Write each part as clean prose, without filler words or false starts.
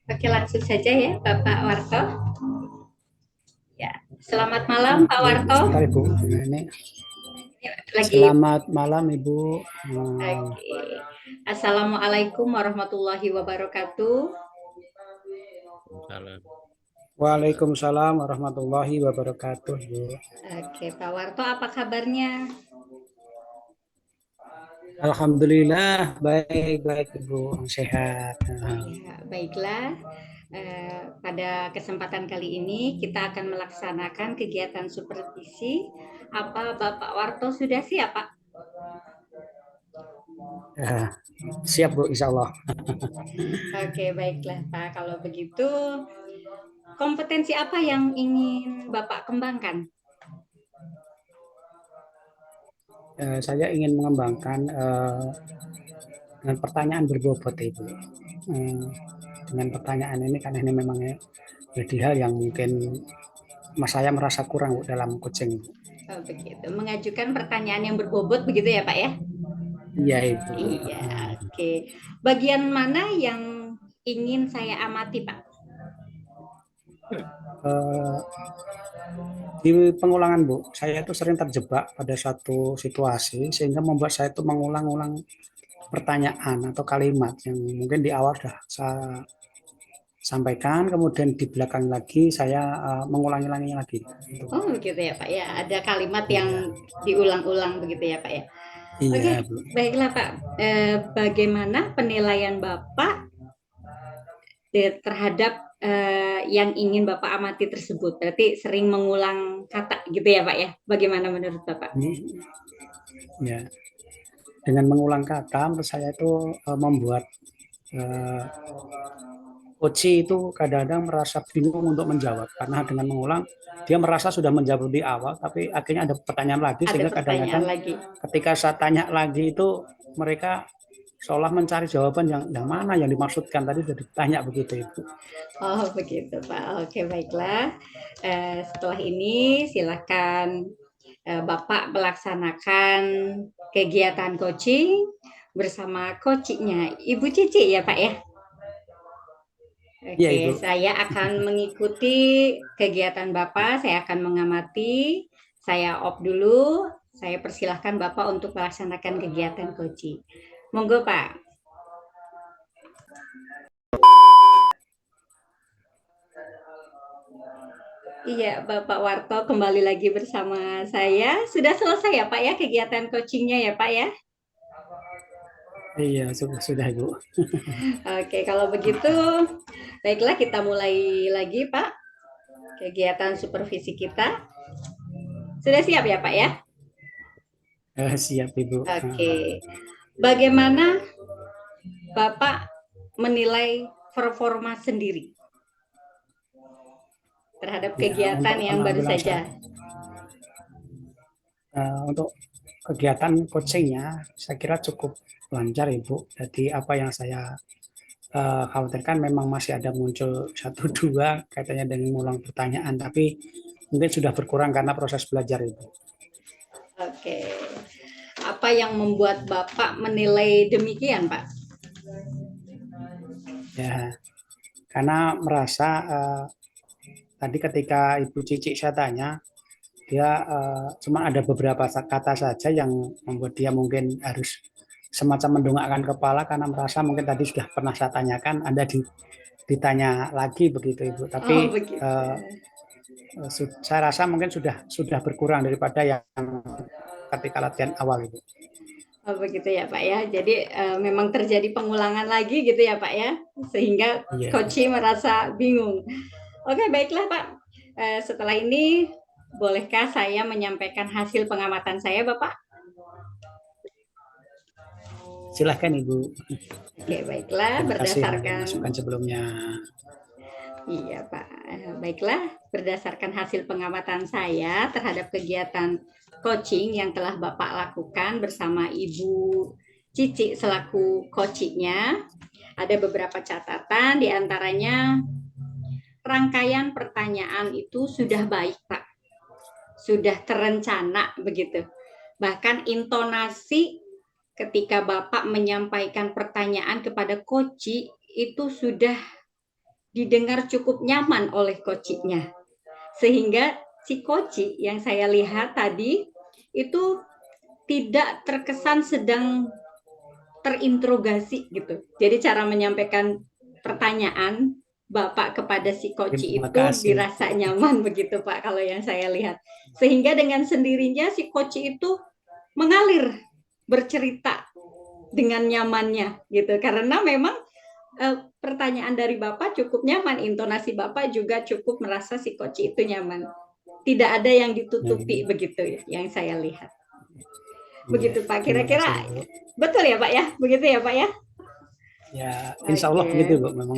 Oke, langsung saja ya, Bapak Warto. Ya, selamat malam, Pak Baik, Warto. sebentar Ibu. Nah, ini Ya, lagi. selamat malam Ibu. Oke. Assalamualaikum warahmatullahi wabarakatuh. Salam. Waalaikumsalam warahmatullahi wabarakatuh, Bu. Oke, Pak Warto, apa kabarnya? Alhamdulillah baik baik Ibu, sehat. Ya, baiklah. Pada kesempatan kali ini kita akan melaksanakan kegiatan supervisi. Apa Bapak Warto sudah siap, Pak? Ya, siap Bu, insya Allah. Oke, baiklah Pak. Kalau begitu, kompetensi apa yang ingin Bapak kembangkan? Saya ingin mengembangkan dengan pertanyaan berbobot Ibu. Dengan pertanyaan ini karena ini memang jadi hal yang mungkin saya merasa kurang Bu, dalam coaching. Oh, begitu. Mengajukan pertanyaan yang berbobot begitu ya, Pak ya? Iya Ibu. Iya, oke. Bagian mana yang ingin saya amati, Pak? Eh, di pengulangan Bu, saya itu sering terjebak pada suatu situasi sehingga membuat saya itu mengulang-ulang pertanyaan atau kalimat yang mungkin di awal sudah saya sampaikan, kemudian di belakang lagi saya mengulangi-ulangi lagi. Gitu. Oh, begitu ya, Pak ya. Ada kalimat Iya, yang diulang-ulang begitu ya, Pak ya. iya Oke, Bu. baiklah, Pak. Bagaimana penilaian Bapak terhadap yang ingin Bapak amati tersebut? Berarti sering mengulang kata gitu ya, Pak ya. Bagaimana menurut Bapak? Ya, dengan mengulang kata, menurut saya itu membuat uh, Koci itu kadang-kadang merasa bingung untuk menjawab karena dengan mengulang dia merasa sudah menjawab di awal tapi akhirnya ada pertanyaan lagi Ada sehingga pertanyaan kadang-kadang lagi. ketika saya tanya lagi itu mereka seolah mencari jawaban yang mana yang dimaksudkan tadi sudah ditanya begitu Ibu. Oh, begitu, Pak. Oke, baiklah. Setelah ini silakan Bapak melaksanakan kegiatan coaching bersama coachingnya Ibu Cici ya, Pak ya. Iya Oke, Ibu. saya akan mengikuti kegiatan Bapak, saya akan mengamati, saya off dulu, saya persilahkan Bapak untuk melaksanakan kegiatan coaching. Monggo, Pak. Iya, Bapak Warto kembali lagi bersama saya. Sudah selesai ya, Pak ya, kegiatan coachingnya ya, Pak ya? Iya sudah Ibu. Oke, kalau begitu, baiklah kita mulai lagi, Pak. Kegiatan supervisi kita. Sudah siap ya, Pak ya? Siap Ibu. Oke. Bagaimana Bapak menilai performa sendiri terhadap Ya, kegiatan untuk yang baru pengambilan saya saja? untuk kegiatan coachingnya saya kira cukup lancar Ibu. Jadi apa yang saya khawatirkan memang masih ada muncul satu dua katanya dengan mengulang pertanyaan, tapi mungkin sudah berkurang karena proses belajar itu. Oke. Apa yang membuat Bapak menilai demikian, Pak? Ya, karena merasa tadi ketika Ibu Cici saya tanya, dia cuma ada beberapa kata saja yang membuat dia mungkin harus semacam mendongakkan kepala karena merasa mungkin tadi sudah pernah saya tanyakan, Anda ditanya lagi begitu Ibu. Oh, Tapi begitu. saya rasa mungkin sudah berkurang daripada yang ketika latihan awal itu. Oh, begitu ya, Pak ya. Jadi memang terjadi pengulangan lagi gitu ya, Pak ya. Sehingga Iya. coach merasa bingung. Oke, baiklah, Pak. Setelah ini bolehkah saya menyampaikan hasil pengamatan saya, Bapak? Silahkan Ibu. Oke, baiklah. Terima kasih mungkin Berdasarkan masukan sebelumnya. Iya, Pak. Baiklah, berdasarkan hasil pengamatan saya terhadap kegiatan coaching yang telah Bapak lakukan bersama Ibu Cici selaku coachingnya, ada beberapa catatan, di antaranya rangkaian pertanyaan itu sudah baik, Pak. Sudah terencana begitu. Bahkan intonasi ketika Bapak menyampaikan pertanyaan kepada coach itu sudah didengar cukup nyaman oleh coachnya. Sehingga si coach yang saya lihat tadi itu tidak terkesan sedang terinterogasi gitu. Jadi cara menyampaikan pertanyaan Bapak kepada si coach Terima itu kasih. dirasa nyaman begitu Pak kalau yang saya lihat. Sehingga dengan sendirinya si coach itu mengalir bercerita dengan nyamannya gitu. Karena memang pertanyaan dari Bapak cukup nyaman, intonasi Bapak juga cukup merasa si coach itu nyaman. Tidak ada yang ditutupi begitu yang saya lihat. Ya, Begitu Pak, terima kasih, kira-kira Bu. betul ya Pak ya? Begitu ya Pak ya? Ya, insya Allah begitu, Oke. Bu, memang.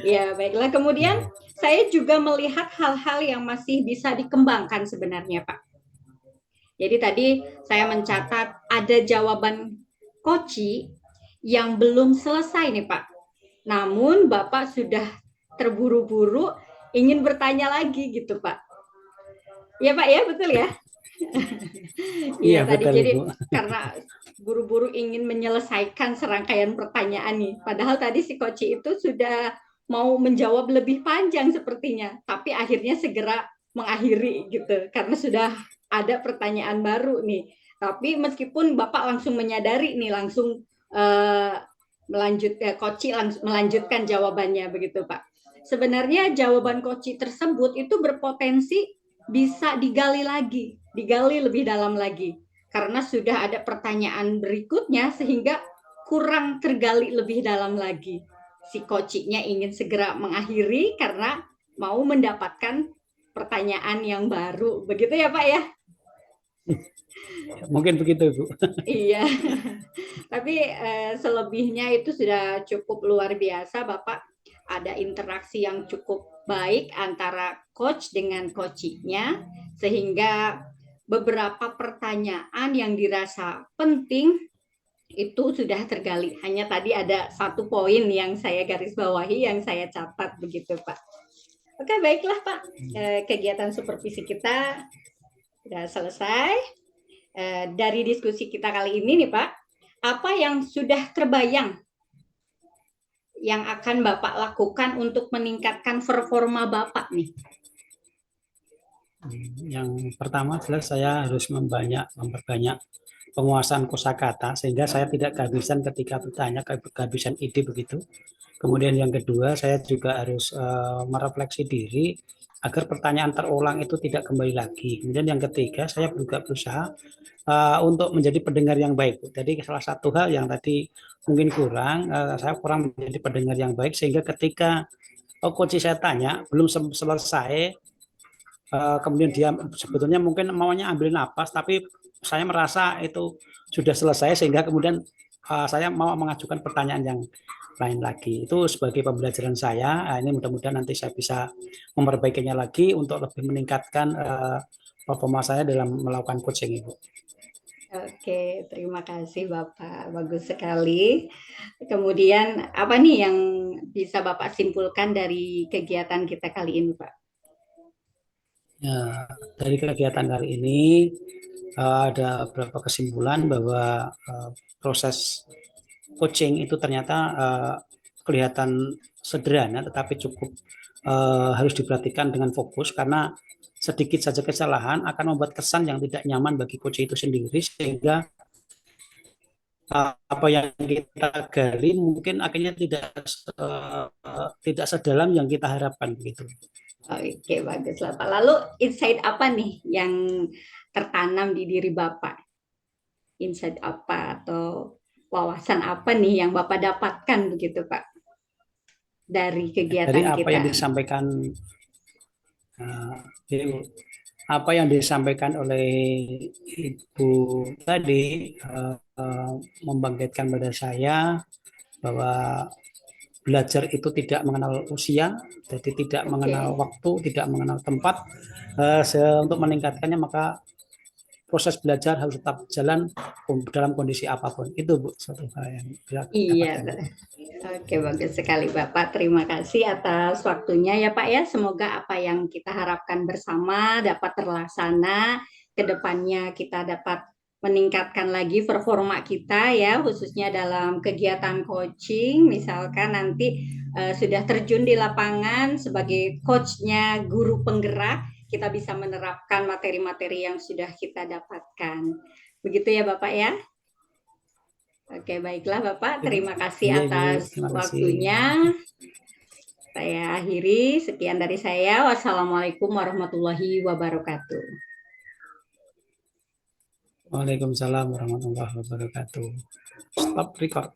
Ya, baiklah. Kemudian saya juga melihat hal-hal yang masih bisa dikembangkan sebenarnya, Pak. Jadi tadi saya mencatat ada jawaban koci yang belum selesai nih, Pak. Namun Bapak sudah terburu-buru ingin bertanya lagi gitu, Pak. Ya, Pak ya, betul ya? Iya, Iya, tadi betul, jadi Ibu. karena buru-buru ingin menyelesaikan serangkaian pertanyaan nih. Padahal tadi si Koci itu sudah mau menjawab lebih panjang sepertinya, tapi akhirnya segera mengakhiri gitu karena sudah ada pertanyaan baru nih. Tapi meskipun Bapak langsung menyadari nih, langsung Koci langsung melanjutkan jawabannya begitu, Pak. Sebenarnya jawaban Koci tersebut itu berpotensi bisa digali lebih dalam lagi. Karena sudah ada pertanyaan berikutnya sehingga kurang tergali lebih dalam lagi. Si kocinya ingin segera mengakhiri karena mau mendapatkan pertanyaan yang baru. Begitu ya Pak ya? Mungkin begitu, Bu. Iya. Tapi selebihnya itu sudah cukup luar biasa Bapak. Ada interaksi yang cukup baik antara coach dengan coachnya sehingga beberapa pertanyaan yang dirasa penting itu sudah tergali. Hanya tadi ada satu poin yang saya garis bawahi, yang saya catat begitu Pak. Oke, baiklah Pak. Kegiatan supervisi kita sudah selesai. Dari diskusi kita kali ini nih Pak, apa yang sudah terbayang yang akan Bapak lakukan untuk meningkatkan performa Bapak nih? Yang pertama jelas saya harus memperbanyak penguasaan kosakata sehingga saya tidak kehabisan ketika bertanya, kehabisan ide begitu. Kemudian yang kedua, saya juga harus merefleksi diri agar pertanyaan terulang itu tidak kembali lagi. Kemudian yang ketiga, saya juga berusaha untuk menjadi pendengar yang baik. Jadi salah satu hal yang tadi mungkin kurang, saya kurang menjadi pendengar yang baik sehingga ketika coach saya tanya belum selesai, kemudian dia sebetulnya mungkin maunya ambil napas, tapi saya merasa itu sudah selesai sehingga kemudian saya mau mengajukan pertanyaan yang lain lagi. Itu sebagai pembelajaran saya. Ini mudah-mudahan nanti saya bisa memperbaikinya lagi untuk lebih meningkatkan performa saya dalam melakukan coaching, Ibu. Oke, terima kasih Bapak. Bagus sekali. Kemudian apa nih yang bisa Bapak simpulkan dari kegiatan kita kali ini, Pak? Ya, dari kegiatan kali ini ada beberapa kesimpulan bahwa proses coaching itu ternyata kelihatan sederhana tetapi cukup harus diperhatikan dengan fokus karena sedikit saja kesalahan akan membuat kesan yang tidak nyaman bagi coach itu sendiri sehingga apa yang kita gali mungkin akhirnya tidak sedalam yang kita harapkan begitu. Oke, bagus lah Pak. Lalu insight apa nih yang tertanam di diri Bapak? Insight apa atau wawasan apa nih yang Bapak dapatkan begitu Pak dari Dari kegiatan apa kita? yang disampaikan apa yang disampaikan oleh Ibu tadi membangkitkan pada saya bahwa belajar itu tidak mengenal usia, jadi tidak mengenal Oke. waktu, tidak mengenal tempat. Untuk meningkatkannya maka proses belajar harus tetap jalan dalam kondisi apapun. Itu Bu, satu hal yang bisa Iya, dapatkan. oke bagus sekali Bapak. Terima kasih atas waktunya ya Pak ya. Semoga apa yang kita harapkan bersama dapat terlaksana. Ke depannya kita dapat meningkatkan lagi performa kita ya, khususnya dalam kegiatan coaching. Misalkan nanti sudah terjun di lapangan sebagai coachnya guru penggerak, kita bisa menerapkan materi-materi yang sudah kita dapatkan. Begitu ya Bapak ya. Oke, baiklah Bapak, terima kasih Iya, Ibu, atas terima kasih. waktunya. Saya akhiri, sekian dari saya. Wassalamualaikum warahmatullahi wabarakatuh. Waalaikumsalam warahmatullahi wabarakatuh. Stop record.